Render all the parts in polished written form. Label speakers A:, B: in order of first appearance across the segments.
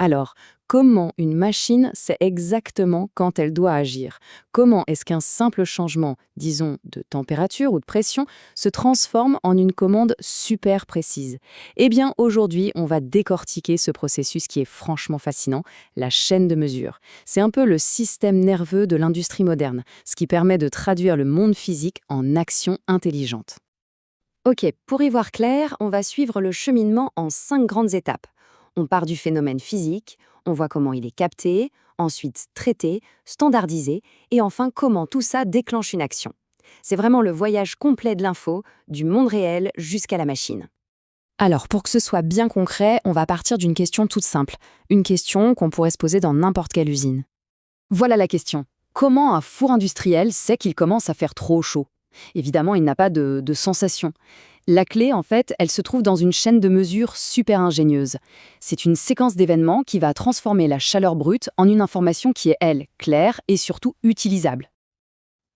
A: Alors, comment une machine sait exactement quand elle doit agir? Comment est-ce qu'un simple changement, disons, de température ou de pression, se transforme en une commande super précise? Eh bien, aujourd'hui, on va décortiquer ce processus qui est franchement fascinant, la chaîne de mesure. C'est un peu le système nerveux de l'industrie moderne, ce qui permet de traduire le monde physique en action intelligente.
B: Ok, pour y voir clair, on va suivre le cheminement en 5 grandes étapes. On part du phénomène physique, on voit comment il est capté, ensuite traité, standardisé, et enfin comment tout ça déclenche une action. C'est vraiment le voyage complet de l'info, du monde réel jusqu'à la machine.
A: Alors, pour que ce soit bien concret, on va partir d'une question toute simple, une question qu'on pourrait se poser dans n'importe quelle usine. Voilà la question. Comment un four industriel sait qu'il commence à faire trop chaud? Évidemment, il n'a pas de sensation. La clé, en fait, elle se trouve dans une chaîne de mesure super ingénieuse. C'est une séquence d'événements qui va transformer la chaleur brute en une information qui est, elle, claire et surtout utilisable.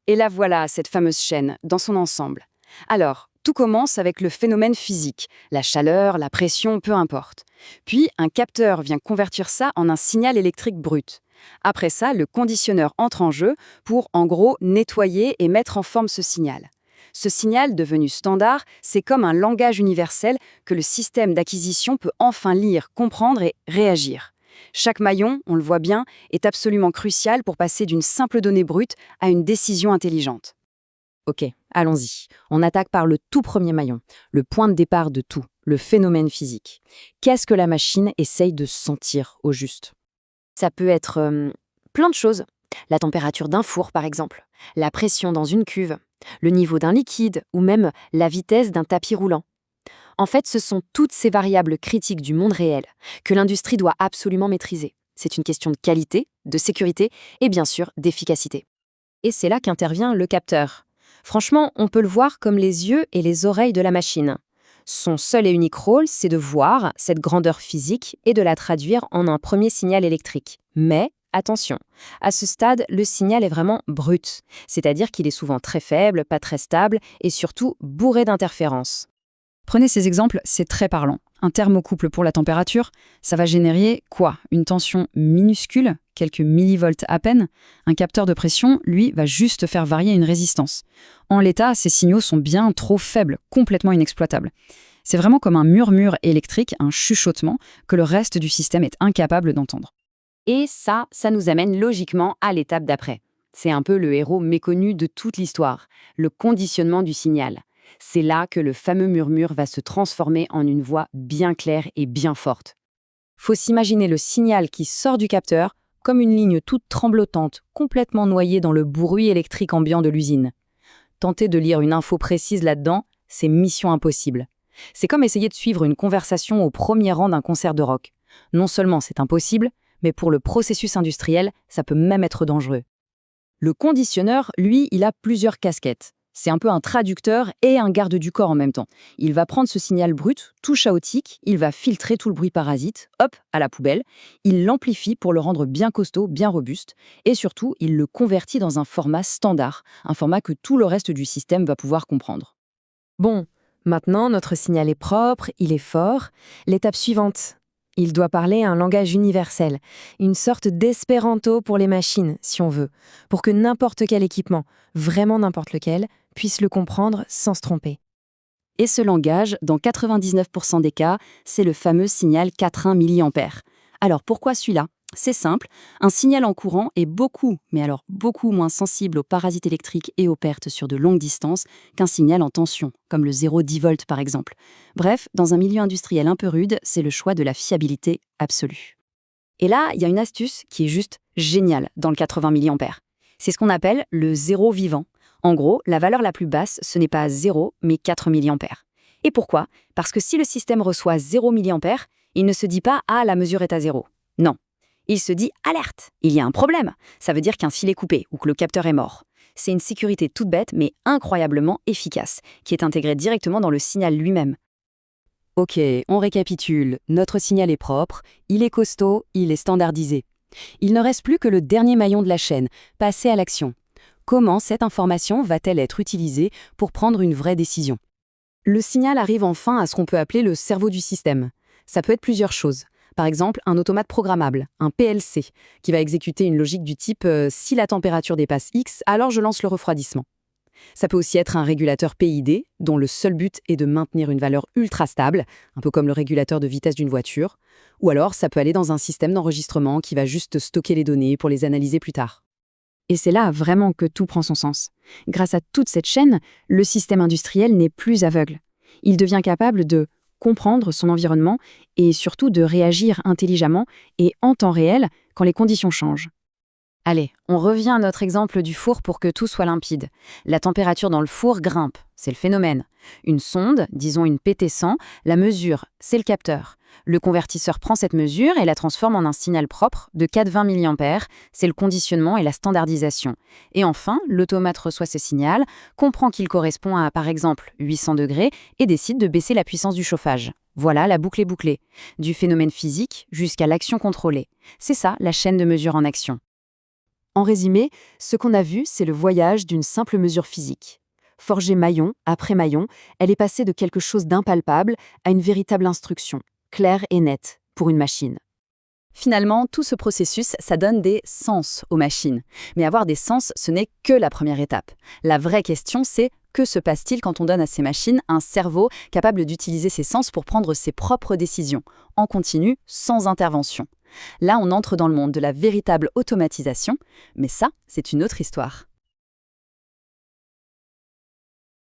B: Et là voilà, cette fameuse chaîne, dans son ensemble. Alors, tout commence avec le phénomène physique, la chaleur, la pression, peu importe. Puis, un capteur vient convertir ça en un signal électrique brut. Après ça, le conditionneur entre en jeu pour, en gros, nettoyer et mettre en forme ce signal. Ce signal, devenu standard, c'est comme un langage universel que le système d'acquisition peut enfin lire, comprendre et réagir. Chaque maillon, on le voit bien, est absolument crucial pour passer d'une simple donnée brute à une décision intelligente.
A: Ok, allons-y. On attaque par le tout premier maillon, le point de départ de tout, le phénomène physique. Qu'est-ce que la machine essaye de sentir au juste?
B: Ça peut être plein de choses. La température d'un four, par exemple, la pression dans une cuve, le niveau d'un liquide ou même la vitesse d'un tapis roulant. En fait, ce sont toutes ces variables critiques du monde réel que l'industrie doit absolument maîtriser. C'est une question de qualité, de sécurité et bien sûr d'efficacité.
A: Et c'est là qu'intervient le capteur. Franchement, on peut le voir comme les yeux et les oreilles de la machine. Son seul et unique rôle, c'est de voir cette grandeur physique et de la traduire en un premier signal électrique. Mais, attention, à ce stade, le signal est vraiment brut, c'est-à-dire qu'il est souvent très faible, pas très stable et surtout bourré d'interférences.
C: Prenez ces exemples, c'est très parlant. Un thermocouple pour la température, ça va générer quoi? Une tension minuscule, quelques millivolts à peine. Un capteur de pression, lui, va juste faire varier une résistance. En l'état, ces signaux sont bien trop faibles, complètement inexploitables. C'est vraiment comme un murmure électrique, un chuchotement, que le reste du système est incapable d'entendre.
B: Et ça nous amène logiquement à l'étape d'après. C'est un peu le héros méconnu de toute l'histoire, le conditionnement du signal. C'est là que le fameux murmure va se transformer en une voix bien claire et bien forte. Faut s'imaginer le signal qui sort du capteur comme une ligne toute tremblotante, complètement noyée dans le bruit électrique ambiant de l'usine. Tenter de lire une info précise là-dedans, c'est mission impossible. C'est comme essayer de suivre une conversation au premier rang d'un concert de rock. Non seulement c'est impossible, mais pour le processus industriel, ça peut même être dangereux. Le conditionneur, lui, il a plusieurs casquettes. C'est un peu un traducteur et un garde du corps en même temps. Il va prendre ce signal brut, tout chaotique, il va filtrer tout le bruit parasite, hop, à la poubelle. Il l'amplifie pour le rendre bien costaud, bien robuste. Et surtout, il le convertit dans un format standard, un format que tout le reste du système va pouvoir comprendre.
A: Bon, maintenant notre signal est propre, il est fort. L'étape suivante, il doit parler un langage universel, une sorte d'espéranto pour les machines, si on veut, pour que n'importe quel équipement, vraiment n'importe lequel, puisse le comprendre sans se tromper.
B: Et ce langage, dans 99% des cas, c'est le fameux signal 4,1 mA. Alors pourquoi celui-là? C'est simple, un signal en courant est beaucoup, mais alors beaucoup moins sensible aux parasites électriques et aux pertes sur de longues distances qu'un signal en tension, comme le 0,10 volts par exemple. Bref, dans un milieu industriel un peu rude, c'est le choix de la fiabilité absolue. Et là, il y a une astuce qui est juste géniale dans le 80 mA. C'est ce qu'on appelle le zéro vivant. En gros, la valeur la plus basse, ce n'est pas 0, mais 4 mA. Et pourquoi? Parce que si le système reçoit 0 mA, il ne se dit pas « Ah, la mesure est à 0 ». Non. Il se dit « Alerte, il y a un problème ». Ça veut dire qu'un fil est coupé ou que le capteur est mort. C'est une sécurité toute bête, mais incroyablement efficace, qui est intégrée directement dans le signal lui-même. Ok, on récapitule. Notre signal est propre, il est costaud, il est standardisé. Il ne reste plus que le dernier maillon de la chaîne, passer à l'action. Comment cette information va-t-elle être utilisée pour prendre une vraie décision? Le signal arrive enfin à ce qu'on peut appeler le cerveau du système. Ça peut être plusieurs choses.
A: Par exemple, un automate programmable, un PLC, qui va exécuter une logique du type si la température dépasse X, alors je lance le refroidissement. Ça peut aussi être un régulateur PID, dont le seul but est de maintenir une valeur ultra stable, un peu comme le régulateur de vitesse d'une voiture. Ou alors, ça peut aller dans un système d'enregistrement qui va juste stocker les données pour les analyser plus tard.
C: Et c'est là vraiment que tout prend son sens. Grâce à toute cette chaîne, le système industriel n'est plus aveugle. Il devient capable de comprendre son environnement et surtout de réagir intelligemment et en temps réel quand les conditions changent.
B: Allez, on revient à notre exemple du four pour que tout soit limpide. La température dans le four grimpe, c'est le phénomène. Une sonde, disons une PT100, la mesure, c'est le capteur. Le convertisseur prend cette mesure et la transforme en un signal propre de 420 mA, c'est le conditionnement et la standardisation. Et enfin, l'automate reçoit ce signal, comprend qu'il correspond à, par exemple, 800 degrés et décide de baisser la puissance du chauffage. Voilà, la boucle est bouclée. Du phénomène physique jusqu'à l'action contrôlée. C'est ça, la chaîne de mesure en action.
A: En résumé, ce qu'on a vu, c'est le voyage d'une simple mesure physique. Forgée maillon après maillon, elle est passée de quelque chose d'impalpable à une véritable instruction, claire et nette, pour une machine.
B: Finalement, tout ce processus, ça donne des sens aux machines. Mais avoir des sens, ce n'est que la première étape. La vraie question, c'est que se passe-t-il quand on donne à ces machines un cerveau capable d'utiliser ses sens pour prendre ses propres décisions, en continu, sans intervention. Là, on entre dans le monde de la véritable automatisation, mais ça, c'est une autre histoire.